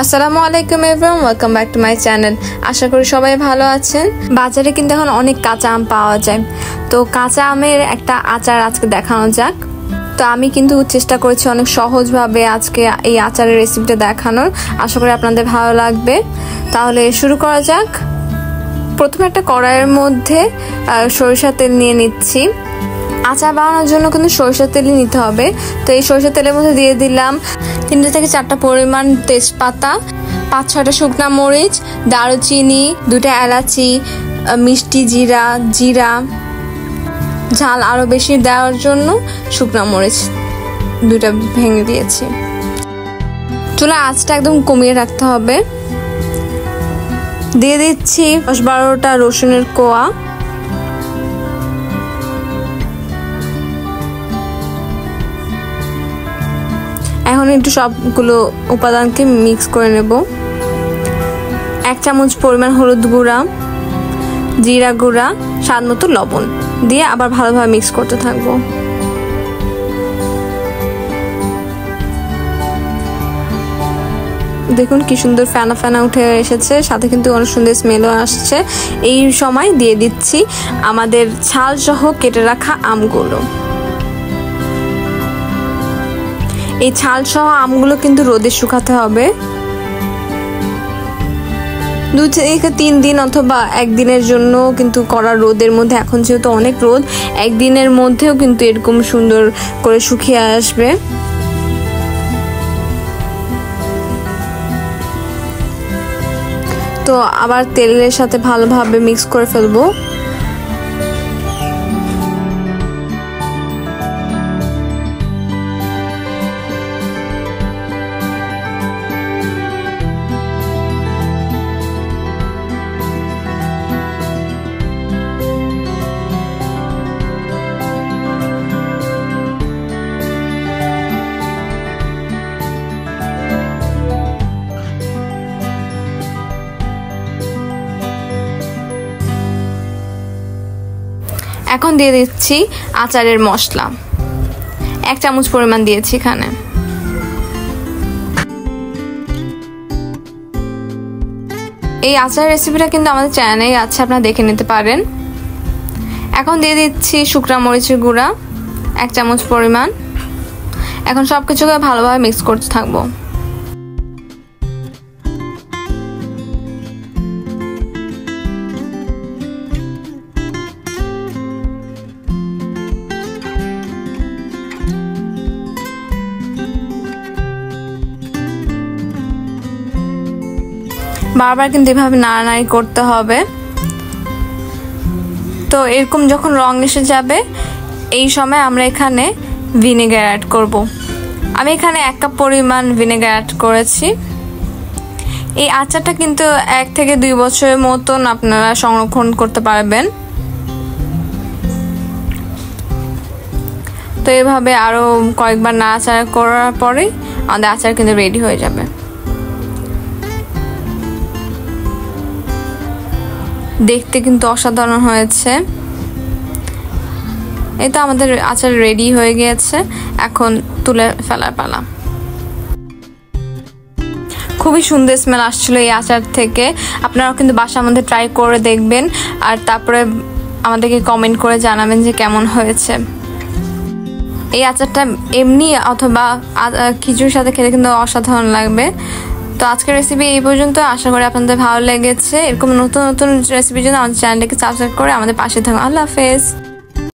আসসালামু আলাইকুম everyone, welcome back to my channel. আশা করি সবাই ভালো আছেন। বাজারে কিন্তু এখন অনেক কাঁচা আম পাওয়া যায়, তো কাঁচা আমের একটা আচার আজকে দেখানো যাক। তো আমি কিন্তু চেষ্টা করেছি অনেক সহজভাবে আজকে এই আচারের রেসিপিটা দেখানোর। আশা করি আপনাদের ভালো লাগবে। তাহলে শুরু করা যাক। প্রথমে একটা কড়াইয়ের মধ্যে সরিষার তেল নিয়ে নিচ্ছি। আচার বানানোর জন্য কিন্তু সরিষার তেলই নিতে হবে। তো এই সরিষার তেলের মধ্যে দিয়ে দিলাম 3 থেকে 4টা পরিমাণ তেজপাতা, 5-6টা শুকনা মরিচ, দারুচিনি, 2টা এলাচি, মিষ্টি জিরা, ঝাল আরো বেশি দেওয়ার জন্য শুকনা মরিচ 2টা ভেঙে দিয়েছি। চুলার আঁচটা একদম কমিয়ে রাখতে হবে। দিয়ে দিচ্ছি 10-12টা রসুনের কোয়া, এখন একটু সবগুলো উপাদানকে মিক্স করে নেব। 1 চামচ পরিমাণ হলুদ গুঁড়া, জিরা গুঁড়া, স্বাদ মতো লবণ দিয়ে আবার ভালোভাবে মিক্স করতে থাকবো। দেখুন কি সুন্দর ফেনা ফেনা উঠে এসেছে, সাথে কিন্তু অনেক সুন্দর স্মেলও আসছে। এই সময় দিয়ে দিচ্ছি আমাদের ছাল সহ কেটে রাখা আমগুলো। এই ছাল সহ আমগুলো কিন্তু রোদে শুকাতে হবে 2 থেকে 3 দিন অথবা 1 দিনের জন্য কিন্তু কড়া রোদের মধ্যে। এখন যেহেতু অনেক রোদ, 1 দিনের মধ্যেও কিন্তু এরকম সুন্দর করে শুকিয়ে আসবে। তো আবার তেলের সাথে ভালোভাবে মিক্স করে ফেলবো। এখন দিয়ে দিচ্ছি আচারের মশলা, 1 চামচ পরিমাণ দিয়েছি এখানে। এই আচারের রেসিপিটা কিন্তু আমাদের চ্যানেলেই আছে, আপনারা দেখে নিতে পারেন। এখন দিয়ে দিচ্ছি শুকনা মরিচের গুঁড়া 1 চামচ পরিমাণ। এখন সবকিছুকে ভালোভাবে মিক্স করতে থাকবো। বারবার কিন্তু এভাবে নাড়ানাড়ি করতে হবে। তো এরকম যখন রং এসে যাবে, এই সময় আমরা এখানে ভিনেগার অ্যাড করব। আমি এখানে 1 কাপ পরিমাণ ভিনেগার অ্যাড করেছি। এই আচারটা কিন্তু 1 থেকে 2 বছরের মতন আপনারা সংরক্ষণ করতে পারবেন। তো এভাবে আরো কয়েকবার নাড়াচাড়া করার পরে আমাদের আচার কিন্তু রেডি হয়ে যাবে। দেখতে কিন্তু অসাধারণ হয়েছে। এই তো আমাদের আচার রেডি হয়ে গিয়েছে, এখন তুলে ফেলার পালা। খুবই সুন্দর স্মেল আসছিল এই আচার থেকে। আপনারাও কিন্তু বাসার মধ্যে ট্রাই করে দেখবেন, আর তারপরে আমাদেরকে কমেন্ট করে জানাবেন যে কেমন হয়েছে। এই আচারটা এমনি অথবা খিচুড়ির সাথে খেতে কিন্তু অসাধারণ লাগবে। তো আজকের রেসিপি এই পর্যন্ত। আশা করি আপনাদের ভালো লেগেছে। এরকম নতুন নতুন রেসিপির জন্য আমাদের চ্যানেলটাকে সাবস্ক্রাইব করে আমাদের পাশে থাকুন। আল্লাহ হাফেজ।